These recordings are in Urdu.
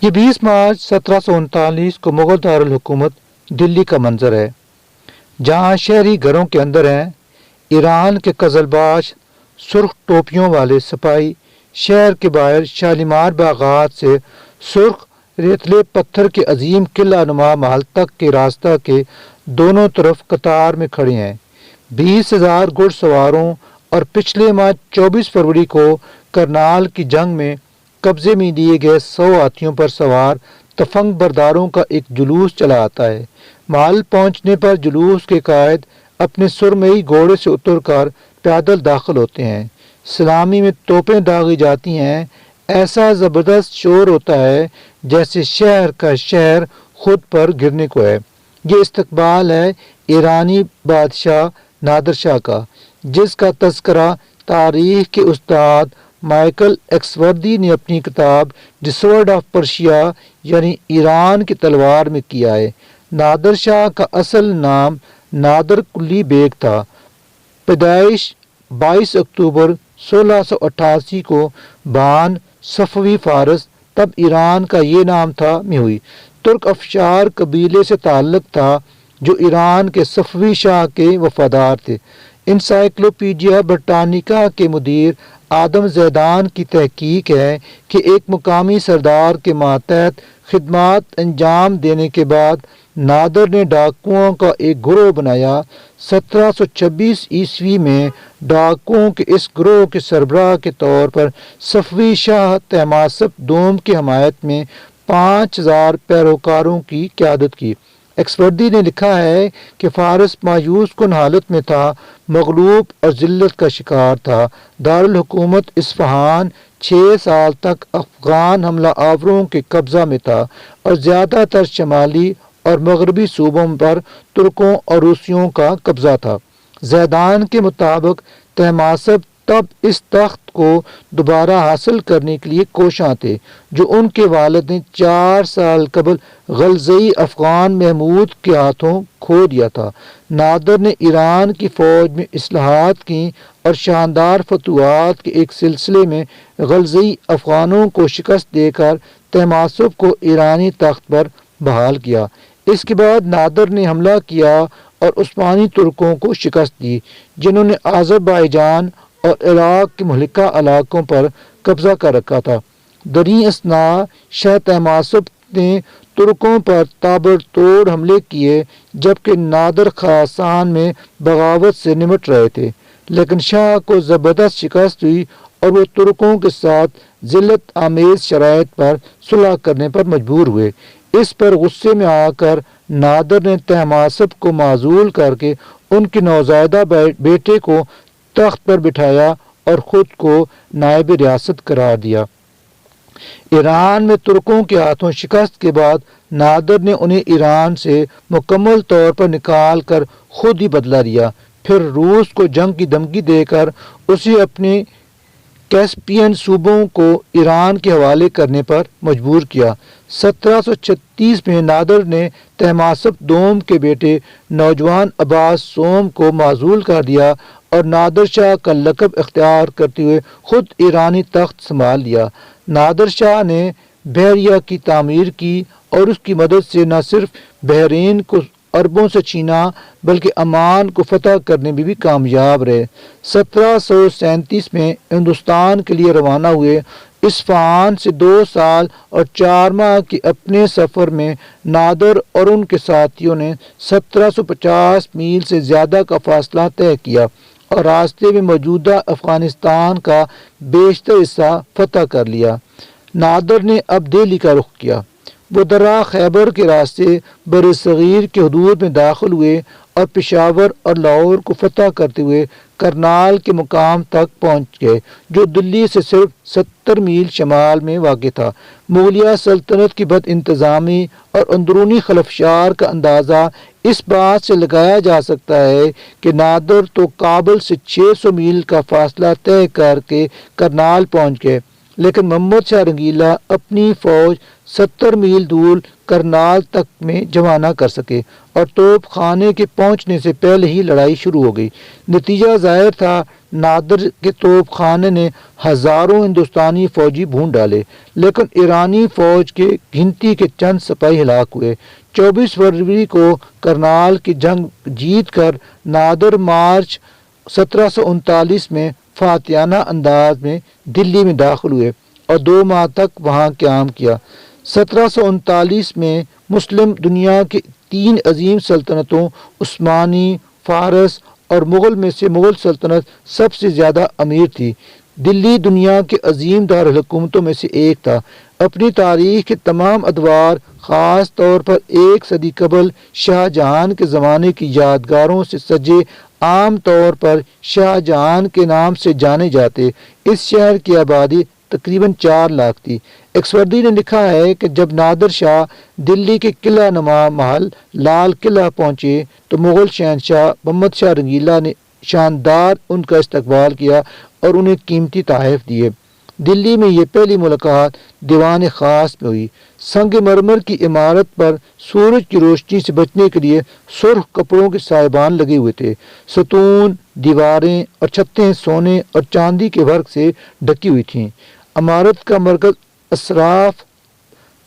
یہ 20 مارچ 1739 کو مغل دارالحکومت دلی کا منظر ہے، جہاں شہری گھروں کے اندر ہیں ایران کے قزلباش سرخ ٹوپیوں والے سپاہی شہر کے باہر شالیمار باغات سے سرخ ریتلے پتھر کے عظیم قلعہ نما محل تک کے راستہ کے دونوں طرف قطار میں کھڑے ہیں۔ 20,000 گھڑ سواروں اور پچھلے ماہ 24 فروری کو کرنال کی جنگ میں قبضے میں لیے گئے 100 ہاتھیوں پر سوار تفنگ برداروں کا ایک جلوس چلا آتا ہے۔ محل پہنچنے پر جلوس کے قائد اپنے سرمئی گھوڑے سے اتر کر پیدل داخل ہوتے ہیں۔ سلامی میں توپیں داغی جاتی ہیں، ایسا زبردست شور ہوتا ہے جیسے شہر کا شہر خود پر گرنے کو ہے۔ یہ استقبال ہے ایرانی بادشاہ نادر شاہ کا، جس کا تذکرہ تاریخ کے استاد مائیکل ایکسوردی نے اپنی کتاب دی سورڈ آف پرشیا یعنی ایران کی تلوار میں کیا ہے۔ نادر شاہ کا اصل نام نادر قلی بیگ تھا۔ پیدائش 22 اکتوبر 1688 کو بان صفوی فارس، تب ایران کا یہ نام تھا، میں ہوئی۔ ترک افشار قبیلے سے تعلق تھا جو ایران کے صفوی شاہ کے وفادار تھے۔ انسائکلوپیڈیا برٹانیکا کے مدیر آدم زیدان کی تحقیق ہے کہ ایک مقامی سردار کے ماتحت خدمات انجام دینے کے بعد نادر نے ڈاکوؤں کا ایک گروہ بنایا۔ 1726 عیسوی میں ڈاکوؤں کے اس گروہ کے سربراہ کے طور پر صفوی شاہ طہماسپ دوم کی حمایت میں 5000 پیروکاروں کی قیادت کی۔ ایکسوردی نے لکھا ہے کہ فارس مایوس کن حالت میں تھا، مغلوب اور ذلت کا شکار تھا۔ دارالحکومت اصفہان 6 سال تک افغان حملہ آوروں کے قبضہ میں تھا اور زیادہ تر شمالی اور مغربی صوبوں پر ترکوں اور روسیوں کا قبضہ تھا۔ زیدان کے مطابق طہماسپ تب اس تخت کو دوبارہ حاصل کرنے کے لیے کوشاں تھے، جو ان کے والد نے 4 سال قبل غلزی افغان محمود کے ہاتھوں کھو دیا تھا۔ نادر نے ایران کی فوج میں اصلاحات کی اور شاندار فتوحات کے ایک سلسلے میں غلزی افغانوں کو شکست دے کر طہماسپ کو ایرانی تخت پر بحال کیا۔ اس کے بعد نادر نے حملہ کیا اور عثمانی ترکوں کو شکست دی، جنہوں نے آذربائیجان اور عراق کے مہلکہ علاقوں پر قبضہ کر رکھا تھا۔ دریں اثنا شاہ طہماسپ نے ترکوں پر تابڑتوڑ حملے کیے، جبکہ نادر خراسان میں بغاوت سے نمٹ رہے تھے، لیکن شاہ کو زبردست شکست ہوئی اور وہ ترکوں کے ساتھ ذلت آمیز شرائط پر صلح کرنے پر مجبور ہوئے۔ اس پر غصے میں آ کر نادر نے طہماسپ کو معزول کر کے ان کے نوزائیدہ بیٹے کو تخت پر بٹھایا اور خود کو نائب ریاست قرار دیا۔ ایران میں ترکوں کے ہاتھوں شکست کے بعد نادر نے انہیں ایران سے مکمل طور پر نکال کر خود ہی بدلہ لیا، پھر روس کو جنگ کی دھمکی دے کر اسے اپنے کیسپین صوبوں کو ایران کے حوالے کرنے پر مجبور کیا۔ 1736 میں نادر نے طہماسپ دوم کے بیٹے نوجوان عباس سوم کو معزول کر دیا اور نادر شاہ کا لقب اختیار کرتے ہوئے خود ایرانی تخت سنبھال لیا۔ نادر شاہ نے بحریہ کی تعمیر کی اور اس کی مدد سے نہ صرف بحرین کو عربوں سے چھینا بلکہ عمان کو فتح کرنے میں بھی کامیاب رہے۔ 1737 میں ہندوستان کے لیے روانہ ہوئے۔ اصفہان سے 2 سال اور 4 ماہ کے اپنے سفر میں نادر اور ان کے ساتھیوں نے 1750 میل سے زیادہ کا فاصلہ طے کیا اور راستے میں موجودہ افغانستان کا بیشتر حصہ فتح کر لیا۔ نادر نے اب دہلی کا رخ کیا۔ وہ درہ خیبر کے راستے بر صغیر کے حدود میں داخل ہوئے اور پشاور اور لاہور کو فتح کرتے ہوئے کرنال کے مقام تک پہنچ گئے، جو دلی سے صرف 70 میل شمال میں واقع تھا۔ مغلیہ سلطنت کی بد انتظامی اور اندرونی خلفشار کا اندازہ اس بات سے لگایا جا سکتا ہے کہ نادر تو کابل سے 600 میل کا فاصلہ طے کر کے کرنال پہنچ گئے، لیکن محمد شاہ رنگیلا اپنی فوج 70 میل دور کرنال تک میں جمع نہ کر سکے اور توپ خانے کے پہنچنے سے پہلے ہی لڑائی شروع ہو گئی۔ نتیجہ ظاہر تھا، نادر کے توپ خانے نے ہزاروں ہندوستانی فوجی بھون ڈالے، لیکن ایرانی فوج کے گنتی کے چند سپاہی ہلاک ہوئے۔ 24 فروری کو کرنال کی جنگ جیت کر نادر مارچ 1739 میں فاتحانہ انداز میں دلی میں داخل ہوئے اور 2 ماہ تک وہاں قیام کیا۔ 1739 میں مسلم دنیا کی 3 عظیم سلطنتوں عثمانی، فارس اور مغل میں سے مغل سلطنت سب سے زیادہ امیر تھی۔ دلی دنیا کے عظیم دارالحکومتوں میں سے ایک تھا۔ اپنی تاریخ کے تمام ادوار، خاص طور پر 1 صدی قبل شاہ جہان کے زمانے کی یادگاروں سے سجے، عام طور پر شاہ جہان کے نام سے جانے جاتے اس شہر کی آبادی تقریباً 4 لاکھ تھی۔ ایکسوردی نے لکھا ہے کہ جب نادر شاہ دلی کے قلعہ نما محل لال قلعہ پہنچے تو مغل شہنشاہ محمد شاہ رنگیلا نے شاندار ان کا استقبال کیا اور انہیں قیمتی تحائف دیے۔ دلی میں یہ پہلی ملاقات دیوان خاص میں ہوئی۔ سنگ مرمر کی عمارت پر سورج کی روشنی سے بچنے کے لیے سرخ کپڑوں کے سائبان لگے ہوئے تھے۔ ستون، دیواریں اور چھتیں سونے اور چاندی کے ورق سے ڈھکی ہوئی تھیں۔ عمارت کا مرکز اصراف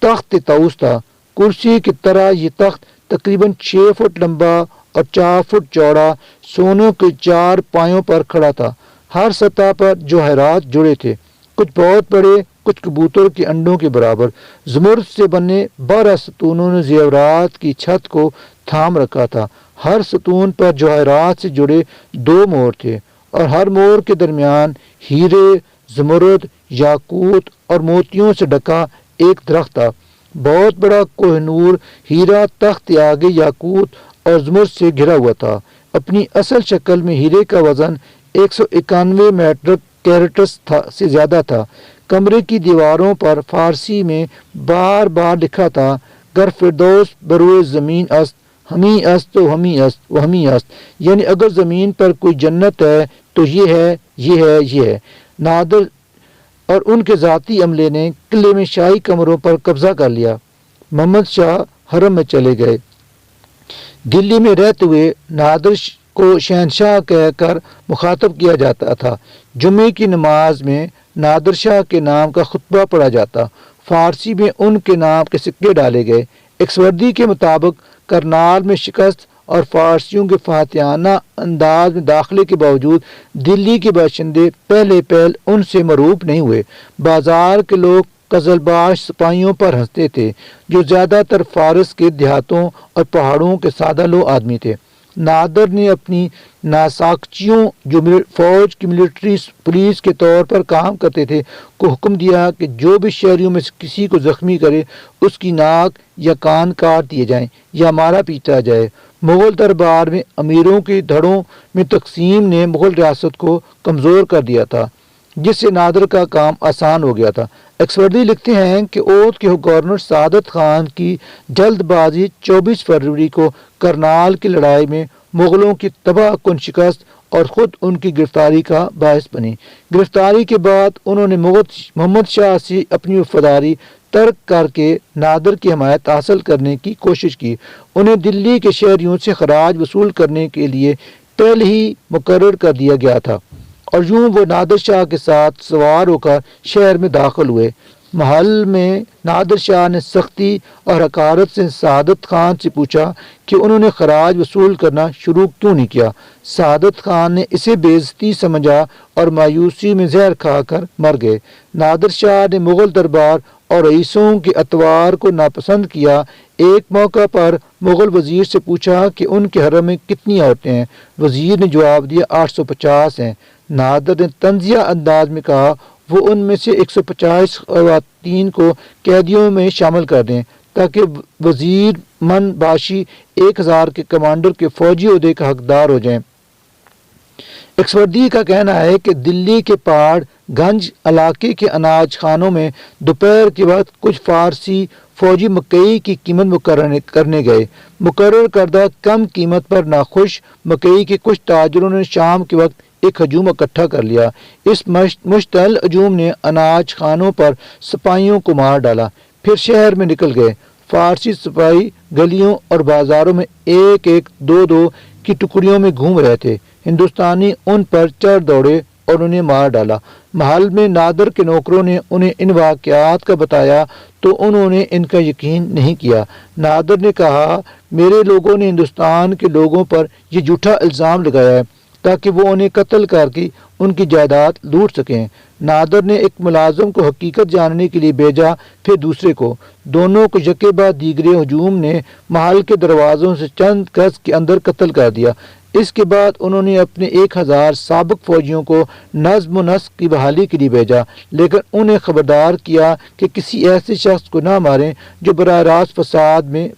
تخت طاؤس تھا۔ کرسی کی طرح یہ تخت تقریباً 6 فٹ لمبا اور 4 فٹ چوڑا سونے کے 4 پایوں پر کھڑا تھا۔ ہر سطح پر جواہرات جڑے تھے، کچھ بہت بڑے، کچھ کبوتر کے انڈوں کے برابر۔ زمرد سے بنے 12 ستونوں نے زیورات کی چھت کو تھام رکھا تھا۔ ہر ستون پر جواہرات سے جڑے 2 مور تھے اور ہر مور کے درمیان ہیرے، زمرد، یاقوت اور موتیوں سے ڈھکا ایک درخت تھا۔ بہت بڑا کوہ نور ہیرا تخت کے آگے یاقوت اور زمرد سے گھرا ہوا تھا۔ اپنی اصل شکل میں ہیرے کا وزن 191 میٹرک کیرٹس سے زیادہ تھا۔ کمرے کی دیواروں پر فارسی میں بار بار لکھا تھا، گر فردوس بروئے زمین است، ہمیں است و ہمیں است و ہمیں است، یعنی اگر زمین پر کوئی جنت ہے تو یہ ہے، یہ ہے، یہ ہے۔ نادر اور ان کے ذاتی عملے نے قلعے میں شاہی کمروں پر قبضہ کر لیا۔ محمد شاہ حرم میں چلے گئے۔ دلی میں رہتے ہوئے نادر کو شہنشاہ کہہ کر مخاطب کیا جاتا تھا۔ جمعے کی نماز میں نادر شاہ کے نام کا خطبہ پڑھا جاتا۔ فارسی میں ان کے نام کے سکے ڈالے گئے۔ ایکسوردی کے مطابق کرنال میں شکست اور فارسیوں کے فاتحانہ انداز میں داخلے کے باوجود دلی کے باشندے پہلے ان سے مرعوب نہیں ہوئے۔ بازار کے لوگ قزلباش سپاہیوں پر ہنستے تھے، جو زیادہ تر فارس کے دیہاتوں اور پہاڑوں کے سادہ لو آدمی تھے۔ نادر نے اپنی ناساکچیوں، جو فوج کی ملٹری پولیس کے طور پر کام کرتے تھے، کو حکم دیا کہ جو بھی شہریوں میں سے کسی کو زخمی کرے اس کی ناک یا کان کاٹ دیے جائیں یا مارا پیٹا جائے۔ مغل دربار میں امیروں کے دھڑوں میں تقسیم نے مغل ریاست کو کمزور کر دیا تھا، جس سے نادر کا کام آسان ہو گیا تھا۔ ایکسوردی لکھتے ہیں کہ اودھ کے گورنر سعادت خان کی جلد بازی 24 فروری کو کرنال کی لڑائی میں مغلوں کی تباہ کن شکست اور خود ان کی گرفتاری کا باعث بنی۔ گرفتاری کے بعد انہوں نے محمد شاہ سے اپنی وفاداری ترک کر کے نادر کی حمایت حاصل کرنے کی کوشش کی۔ انہیں دلی کے شہریوں سے خراج وصول کرنے کے لیے پہلے ہی مقرر کر دیا گیا تھا اور یوں وہ نادر شاہ کے ساتھ سوار ہو کر شہر میں داخل ہوئے۔ محل میں نادر شاہ نے سختی اور حقارت سے سعادت خان سے پوچھا کہ انہوں نے خراج وصول کرنا شروع کیوں نہیں کیا۔ سعادت خان نے اسے بے عزتی سمجھا اور مایوسی میں زہر کھا کر مر گئے۔ نادر شاہ نے مغل دربار اور رئیسوں کے اتوار کو ناپسند کیا۔ ایک موقع پر مغل وزیر سے پوچھا کہ ان کے حرم میں کتنی عورتیں ہیں۔ وزیر نے جواب دیا 850 ہیں۔ نادر نے طنزیہ انداز میں کہا وہ ان میں سے 150 خواتین کو قیدیوں میں شامل کر دیں تاکہ وزیر من باشی 1000 کے کمانڈر کے فوجی عہدے کا حقدار ہو جائیں۔ ایکسوردی کا کہنا ہے کہ دلی کے پہاڑ گنج علاقے کے اناج خانوں میں دوپہر کے وقت کچھ فارسی فوجی مکئی کی قیمت مقرر کرنے گئے۔ مقرر کردہ کم قیمت پر ناخوش مکئی کے کچھ تاجروں نے شام کے وقت ایک ہجوم اکٹھا کر لیا۔ اس مشتعل ہجوم نے اناج خانوں پر سپاہیوں کو مار ڈالا، پھر شہر میں نکل گئے۔ فارسی سپاہی گلیوں اور بازاروں میں ایک ایک دو دو کی ٹکڑیوں میں گھوم رہے تھے۔ ہندوستانی ان پر چڑھ دوڑے اور انہیں مار ڈالا۔ محل میں نادر کے نوکروں نے انہیں ان واقعات کا بتایا تو انہوں نے ان کا یقین نہیں کیا۔ نادر نے کہا، میرے لوگوں نے ہندوستان کے لوگوں پر یہ جھوٹا الزام لگایا ہے تاکہ وہ انہیں قتل کر کے ان کی جائیداد لوٹ سکیں۔ نادر نے ایک ملازم کو حقیقت جاننے کے لیے بھیجا، پھر دوسرے کو۔ دونوں کو یکے بعد دیگرے ہجوم نے محل کے دروازوں سے چند گز کے اندر قتل کر دیا۔ اس کے بعد انہوں نے اپنے 1000 سابق فوجیوں کو نظم و نسق کی بحالی کے لیے بھیجا، لیکن انہیں خبردار کیا کہ کسی ایسے شخص کو نہ ماریں جو براہ راست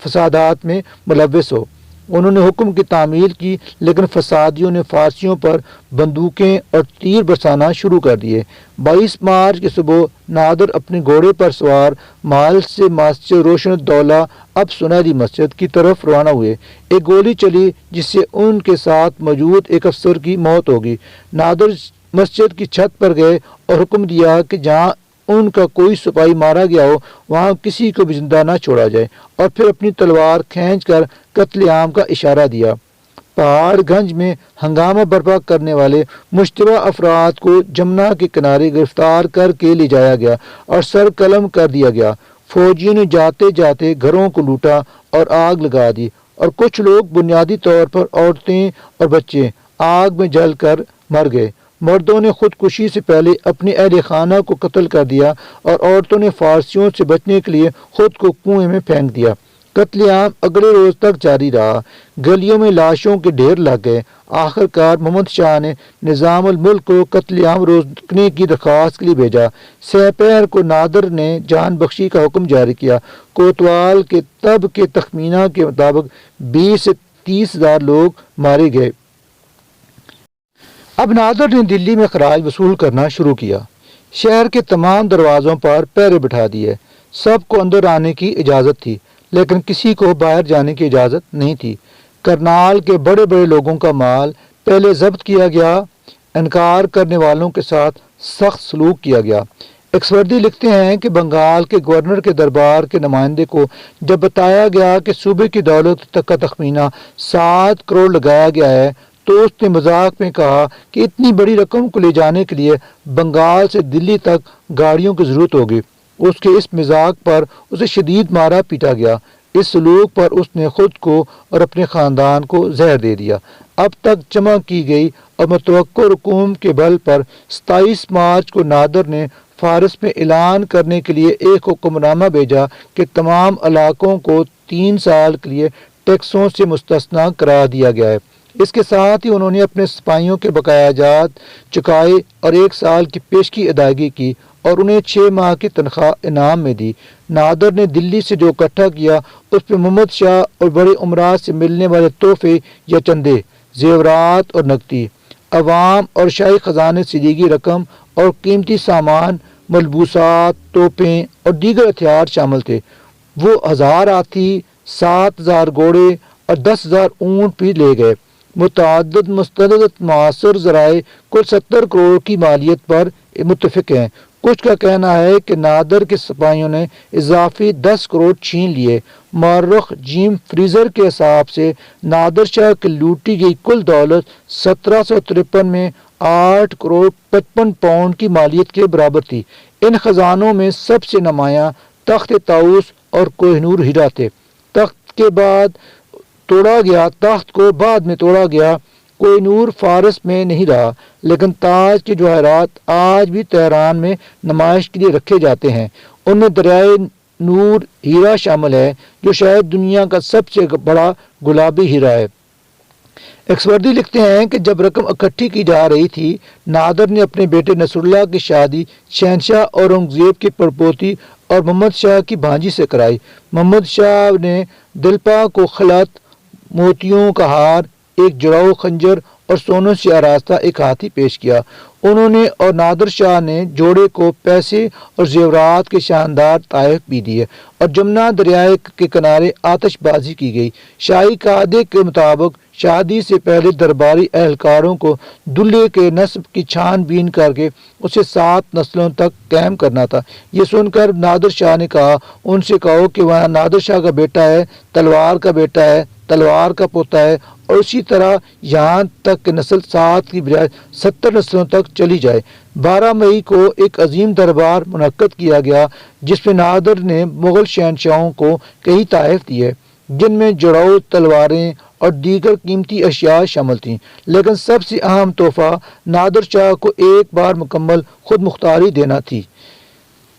فسادات میں ملوث ہو۔ انہوں نے حکم کی تعمیل کی، لیکن فسادیوں نے فارسیوں پر بندوقیں اور تیر برسانا شروع کر دیے۔ 22 مارچ کی صبح نادر اپنے گھوڑے پر سوار محل سے مسجد روشن الدولہ اب سنہری مسجد کی طرف روانہ ہوئے۔ ایک گولی چلی جس سے ان کے ساتھ موجود ایک افسر کی موت ہوگی۔ نادر مسجد کی چھت پر گئے اور حکم دیا کہ جہاں ان کا کوئی سپاہی مارا گیا ہو وہاں کسی کو بھی زندہ نہ چھوڑا جائے، اور پھر اپنی تلوار کھینچ کر قتل عام کا اشارہ دیا۔ پہاڑ گنج میں ہنگامہ برپا کرنے والے مشتبہ افراد کو جمنا کے کنارے گرفتار کر کے لے جایا گیا اور سر قلم کر دیا گیا۔ فوجیوں نے جاتے جاتے گھروں کو لوٹا اور آگ لگا دی، اور کچھ لوگ بنیادی طور پر عورتیں اور بچے آگ میں جل کر مر گئے۔ مردوں نے خودکشی سے پہلے اپنے اہل خانہ کو قتل کر دیا، اور عورتوں نے فارسیوں سے بچنے کے لیے خود کو کنویں میں پھینک دیا۔ قتل عام اگلے روز تک جاری رہا۔ گلیوں میں لاشوں کے ڈھیر لگ گئے۔ آخر کار محمد شاہ نے نظام الملک کو قتل عام روکنے کی درخواست کے لیے بھیجا۔ سپہر کو نادر نے جان بخشی کا حکم جاری کیا۔ کوتوال کے تب کے تخمینہ کے مطابق 20 سے 30,000 لوگ مارے گئے۔ اب نادر نے دلی میں خراج وصول کرنا شروع کیا۔ شہر کے تمام دروازوں پر پہرے بٹھا دیے۔ سب کو اندر آنے کی اجازت تھی، لیکن کسی کو باہر جانے کی اجازت نہیں تھی۔ کرنال کے بڑے بڑے لوگوں کا مال پہلے ضبط کیا گیا۔ انکار کرنے والوں کے ساتھ سخت سلوک کیا گیا۔ ایکسوردی لکھتے ہیں کہ بنگال کے گورنر کے دربار کے نمائندے کو جب بتایا گیا کہ صوبے کی دولت تک کا تخمینہ 7 کروڑ لگایا گیا ہے تو اس نے مذاق میں کہا کہ اتنی بڑی رقم کو لے جانے کے لیے بنگال سے دلی تک گاڑیوں کی ضرورت ہوگی۔ اس کے اس مذاق پر اسے شدید مارا پیٹا گیا۔ اس سلوک پر اس نے خود کو اور اپنے خاندان کو زہر دے دیا۔ اب تک جمع کی گئی اور متوقع رقوم کے بل پر 27 مارچ کو نادر نے فارس میں اعلان کرنے کے لیے ایک حکم نامہ بھیجا کہ تمام علاقوں کو 3 سال کے لیے ٹیکسوں سے مستثنی قرار دیا گیا ہے۔ اس کے ساتھ ہی انہوں نے اپنے سپاہیوں کے بقایا جات چکائے اور 1 سال کی پیشگی ادائیگی کی اور انہیں 6 ماہ کی تنخواہ انعام میں دی۔ نادر نے دلی سے جو اکٹھا کیا اس پہ محمد شاہ اور بڑے امراء سے ملنے والے تحفے یا چندے، زیورات اور نقدی، عوام اور شاہی خزانے سے دی گئی رقم اور قیمتی سامان، ملبوسات، توپیں اور دیگر ہتھیار شامل تھے۔ وہ 1000 ہاتھی، 7000 گھوڑے اور 10,000 اونٹ بھی لے گئے۔ متعدد مستند معاصر ذرائع کل 70 کروڑ کی مالیت پر متفق ہیں۔ کچھ کا کہنا ہے کہ نادر کے سپاہیوں نے اضافی 10 کروڑ چھین لیے۔ مورخ جیم فریزر کے حساب سے نادر شاہ کی لوٹی گئی کل دولت 1753 میں 8 کروڑ 55 پاؤنڈ کی مالیت کے برابر تھی۔ ان خزانوں میں سب سے نمایاں تخت طاؤس اور کوہ نور ہیرا تھے۔ تخت کو بعد میں توڑا گیا۔ کوہ نور فارس میں نہیں رہا، لیکن تاج کے جواہرات آج بھی تہران میں نمائش کے لیے رکھے جاتے ہیں۔ ان میں دریائے نور ہیرا شامل ہے جو شاید دنیا کا سب سے بڑا گلابی ہیرا ہے۔ ایکسوردی لکھتے ہیں کہ جب رقم اکٹھی کی جا رہی تھی، نادر نے اپنے بیٹے نصر اللہ کی شادی شہنشاہ اورنگزیب کی پڑپوتی اور محمد شاہ کی بھانجی سے کرائی۔ محمد شاہ نے دلپا کو خلعت، موتیوں کا ہار، ایک جڑاؤ خنجر اور سونوں سے آراستہ ایک ہاتھی پیش کیا۔ انہوں نے اور نادر شاہ نے جوڑے کو پیسے اور زیورات کے شاندار تحائف بھی دیے اور جمنا دریائے کے کنارے آتش بازی کی گئی۔ شاہی قاعدے کے مطابق شادی سے پہلے درباری اہلکاروں کو دلہے کے نسب کی چھان بین کر کے اسے 7 نسلوں تک قائم کرنا تھا۔ یہ سن کر نادر شاہ نے کہا، ان سے کہو کہ وہاں نادر شاہ کا بیٹا ہے، تلوار کا بیٹا ہے، تلوار کا پوتا ہے، اور اسی طرح یہاں تک کہ نسل 7 کی بجائے 70 نسلوں تک چلی جائے۔ 12 مئی کو ایک عظیم دربار منعقد کیا گیا جس میں نادر نے مغل شہنشاہوں کو کئی تحائف دیے جن میں جڑاؤ، تلواریں اور دیگر قیمتی اشیاء شامل تھیں، لیکن سب سے اہم تحفہ نادر شاہ کو ایک بار مکمل خود مختاری دینا تھی۔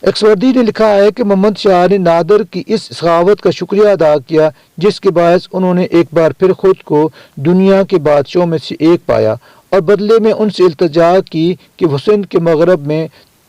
ایکسوردی نے لکھا ہے کہ محمد شاہ نے نادر کی اس سخاوت کا شکریہ ادا کیا جس کے باعث انہوں نے ایک بار پھر خود کو دنیا کے بادشاہوں میں سے ایک پایا اور بدلے میں ان سے التجا کی کہ وہ سندھ کے مغرب میں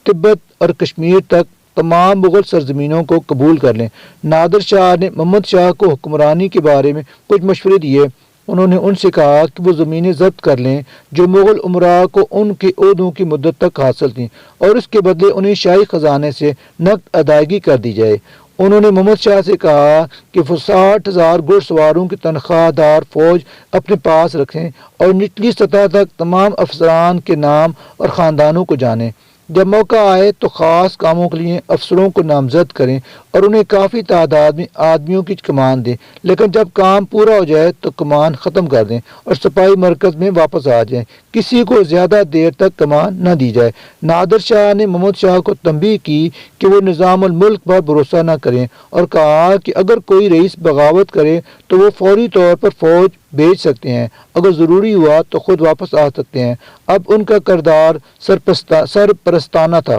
تبت اور کشمیر تک تمام مغل سرزمینوں کو قبول کر لیں۔ نادر شاہ نے محمد شاہ کو حکمرانی کے بارے میں کچھ مشورے دیے۔ انہوں نے ان سے کہا کہ وہ زمینیں ضبط کر لیں جو مغل امراء کو ان کے عہدوں کی مدت تک حاصل تھیں اور اس کے بدلے انہیں شاہی خزانے سے نقد ادائیگی کر دی جائے۔ انہوں نے محمد شاہ سے کہا کہ وہ 60,000 گھڑ سواروں کی تنخواہ دار فوج اپنے پاس رکھیں اور نچلی سطح تک تمام افسران کے نام اور خاندانوں کو جانیں۔ جب موقع آئے تو خاص کاموں کے لیے افسروں کو نامزد کریں اور انہیں کافی تعداد میں آدمیوں کی کمان دیں، لیکن جب کام پورا ہو جائے تو کمان ختم کر دیں اور سپاہی مرکز میں واپس آ جائیں۔ کسی کو زیادہ دیر تک کمان نہ دی جائے۔ نادر شاہ نے محمد شاہ کو تنبیہ کی کہ وہ نظام الملک پر بھروسہ نہ کریں اور کہا کہ اگر کوئی رئیس بغاوت کرے تو وہ فوری طور پر فوج بھیج سکتے ہیں، اگر ضروری ہوا تو خود واپس آ سکتے ہیں۔ اب ان کا کردار سرپرستانہ تھا۔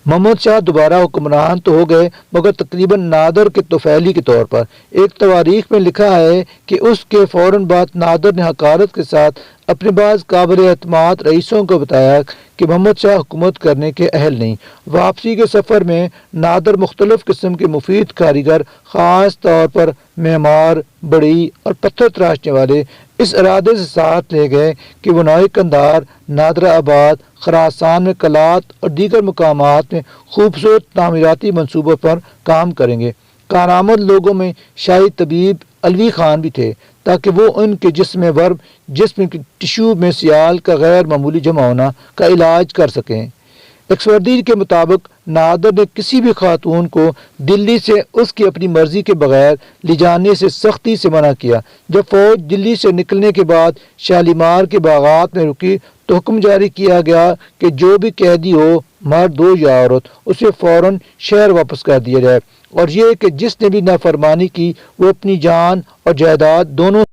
محمد شاہ دوبارہ حکمران تو ہو گئے مگر تقریباً نادر کے طفیلی کے طور پر۔ ایک تواریخ میں لکھا ہے کہ اس کے فوراً بعد نادر نے حقارت کے ساتھ اپنے بعض قابل اعتماد رئیسوں کو بتایا کہ محمد شاہ حکومت کرنے کے اہل نہیں۔ واپسی کے سفر میں نادر مختلف قسم کے مفید کاریگر، خاص طور پر معمار، بڑی اور پتھر تراشنے والے، اس ارادے سے ساتھ لے گئے کہ وہ نوئے قندھار، نادرہ آباد، خراسان میں قلعات اور دیگر مقامات میں خوبصورت تعمیراتی منصوبوں پر کام کریں گے۔ کارآمد لوگوں میں شاہی طبیب علوی خان بھی تھے تاکہ وہ ان کے جسم کی ٹشو میں سیال کا غیر معمولی جمع ہونا کا علاج کر سکیں۔ ایکسوردی کے مطابق نادر نے کسی بھی خاتون کو دلی سے اس کی اپنی مرضی کے بغیر لے جانے سے سختی سے منع کیا۔ جب فوج دلی سے نکلنے کے بعد شالیمار کے باغات میں رکی تو حکم جاری کیا گیا کہ جو بھی قیدی ہو، مرد ہو یا عورت، اسے فوراً شہر واپس کر دیا جائے، اور یہ کہ جس نے بھی نافرمانی کی وہ اپنی جان اور جائیداد دونوں۔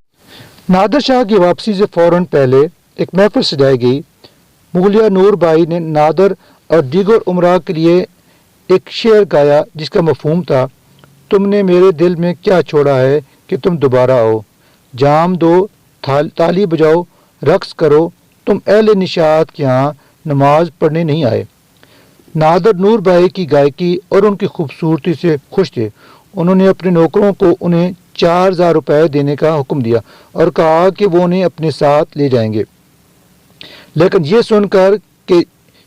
نادر شاہ کی واپسی سے فوراً پہلے ایک محفل سجائی گئی۔ مغلیہ نور بھائی نے نادر اور دیگر امراء کے لیے ایک شعر گایا جس کا مفہوم تھا، تم نے میرے دل میں کیا چھوڑا ہے کہ تم دوبارہ آؤ، جام دو، تالی بجاؤ، رقص کرو، تم اہل نشاط کے ہاں نماز پڑھنے نہیں آئے۔ نادر نور بھائی کی گائیکی اور ان کی خوبصورتی سے خوش تھے۔ انہوں نے اپنے نوکروں کو انہیں 4,000 روپے دینے کا حکم دیا اور کہا کہ وہ انہیں اپنے ساتھ لے جائیں گے، لیکن یہ سن کر کہ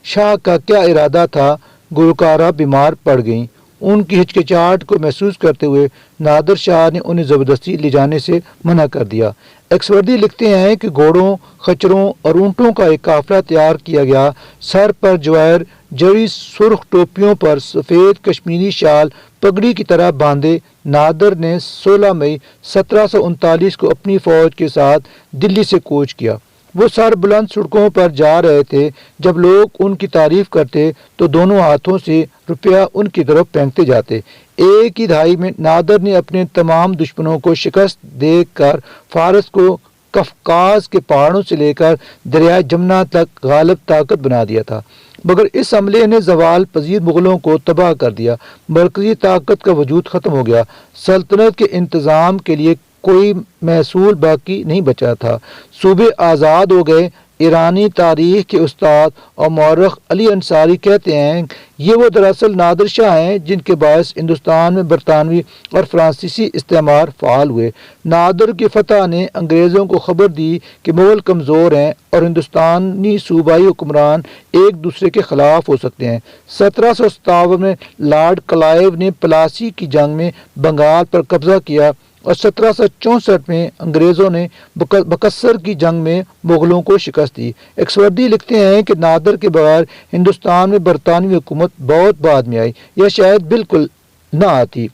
شاہ کا کیا ارادہ تھا، گلوکارہ بیمار پڑ گئیں۔ ان کی ہچکچاہٹ کو محسوس کرتے ہوئے نادر شاہ نے انہیں زبردستی لے جانے سے منع کر دیا۔ ایکسوردی لکھتے ہیں کہ گھوڑوں، خچروں اور اونٹوں کا ایک قافلہ تیار کیا گیا، سر پر جوائر جڑی سرخ ٹوپیوں پر سفید کشمیری شال پگڑی کی طرح باندھے نادر نے 16 مئی 1739 کو اپنی فوج کے ساتھ دلی سے کوچ کیا۔ وہ سر بلند سڑکوں پر جا رہے تھے، جب لوگ ان کی تعریف کرتے تو دونوں ہاتھوں سے روپیہ ان کی طرف پھینکتے جاتے۔ ایک ہی دہائی میں نادر نے اپنے تمام دشمنوں کو شکست دے کر فارس کو قفقاز کے پہاڑوں سے لے کر دریائے جمنا تک غالب طاقت بنا دیا تھا، مگر اس حملے نے زوال پذیر مغلوں کو تباہ کر دیا۔ مرکزی طاقت کا وجود ختم ہو گیا، سلطنت کے انتظام کے لیے کوئی محصول باقی نہیں بچا تھا، صوبے آزاد ہو گئے، ایرانی تاریخ کے استاد اور مورخ علی انصاری کہتے ہیں یہ وہ دراصل نادر شاہ ہیں جن کے باعث ہندوستان میں برطانوی اور فرانسیسی استعمار فعال ہوئے۔ نادر کی فتح نے انگریزوں کو خبر دی کہ مغل کمزور ہیں اور ہندوستانی صوبائی حکمران ایک دوسرے کے خلاف ہو سکتے ہیں۔ 1757 میں لارڈ کلائیو نے پلاسی کی جنگ میں بنگال پر قبضہ کیا اور 1764 میں انگریزوں نے بکسر کی جنگ میں مغلوں کو شکست دی۔ ایکسوردی لکھتے ہیں کہ نادر کے بغیر ہندوستان میں برطانوی حکومت بہت بعد میں آئی یا شاید بالکل نہ آتی۔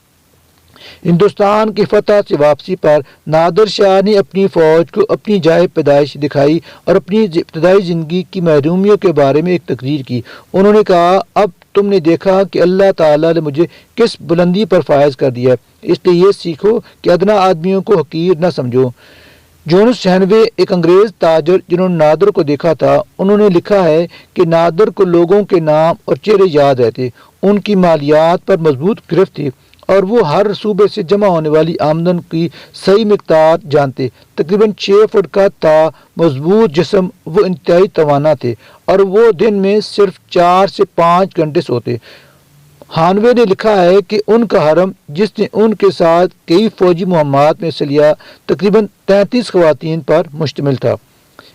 ہندوستان کی فتح سے واپسی پر نادر شاہ نے اپنی فوج کو اپنی جائے پیدائش دکھائی اور اپنی ابتدائی زندگی کی محرومیوں کے بارے میں ایک تقریر کی۔ انہوں نے کہا اب تم نے دیکھا کہ اللہ تعالیٰ نے مجھے کس بلندی پر فائز کر دیا، اس لیے یہ سیکھو کہ ادنا آدمیوں کو حقیر نہ سمجھو۔ جونس ہینوے ایک انگریز تاجر جنہوں نے نادر کو دیکھا تھا، انہوں نے لکھا ہے کہ نادر کو لوگوں کے نام اور چہرے یاد رہتے، ان کی مالیات پر مضبوط گرفت تھی اور وہ ہر صوبے سے جمع ہونے والی آمدن کی صحیح مقدار جانتے۔ تقریباً 6 فٹ کا تھا، مضبوط جسم، وہ انتہائی توانا تھے اور وہ دن میں صرف 4 سے 5 گھنٹے سوتے۔ ہانوے نے لکھا ہے کہ ان کا حرم جس نے ان کے ساتھ کئی فوجی مہمات میں حصہ لیا تقریباً 33 خواتین پر مشتمل تھا۔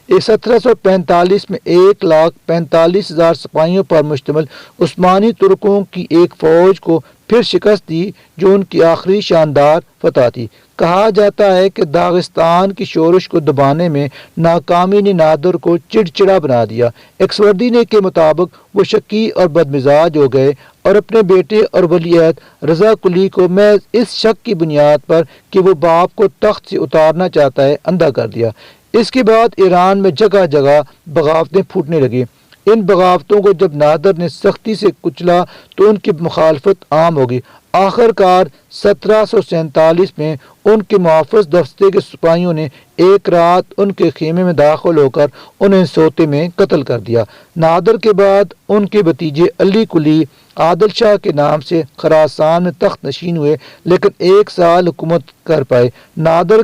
1745 میں 1,45,000 سپاہیوں پر مشتمل عثمانی ترکوں کی ایک فوج کو پھر شکست دی جو ان کی آخری شاندار فتح تھی۔ کہا جاتا ہے کہ داغستان کی شورش کو دبانے میں ناکامی نے نادر کو چڑچڑا بنا دیا۔ ایکسوردی نے کے مطابق وہ شکی اور بدمزاج ہو گئے اور اپنے بیٹے اور ولی عہد رضا قلی کو محض اس شک کی بنیاد پر کہ وہ باپ کو تخت سے اتارنا چاہتا ہے اندھا کر دیا۔ اس کے بعد ایران میں جگہ جگہ بغاوتیں پھوٹنے لگیں۔ ان بغاوتوں کو جب نادر نے سختی سے کچلا تو ان کی مخالفت عام ہوگی۔ آخر کار 1747 میں ان کے محافظ دستے کے سپاہیوں نے ایک رات ان کے خیمے میں داخل ہو کر انہیں سوتے میں قتل کر دیا۔ نادر کے بعد ان کے بھتیجے علی قلی عادل شاہ کے نام سے خراسان میں تخت نشین ہوئے لیکن 1 سال حکومت کر پائے۔ نادر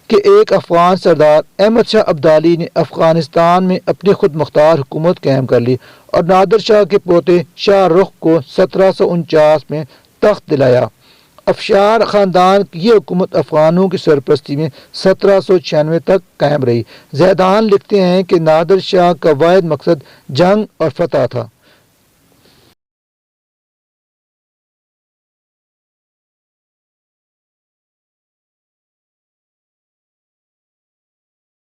کہ ایک افغان سردار احمد شاہ ابدالی نے افغانستان میں اپنی خود مختار حکومت قائم کر لی اور نادر شاہ کے پوتے شاہ رخ کو 1749 میں تخت دلایا۔ افشار خاندان کی یہ حکومت افغانوں کی سرپرستی میں 1796 تک قائم رہی۔ زیدان لکھتے ہیں کہ نادر شاہ کا واحد مقصد جنگ اور فتح تھا۔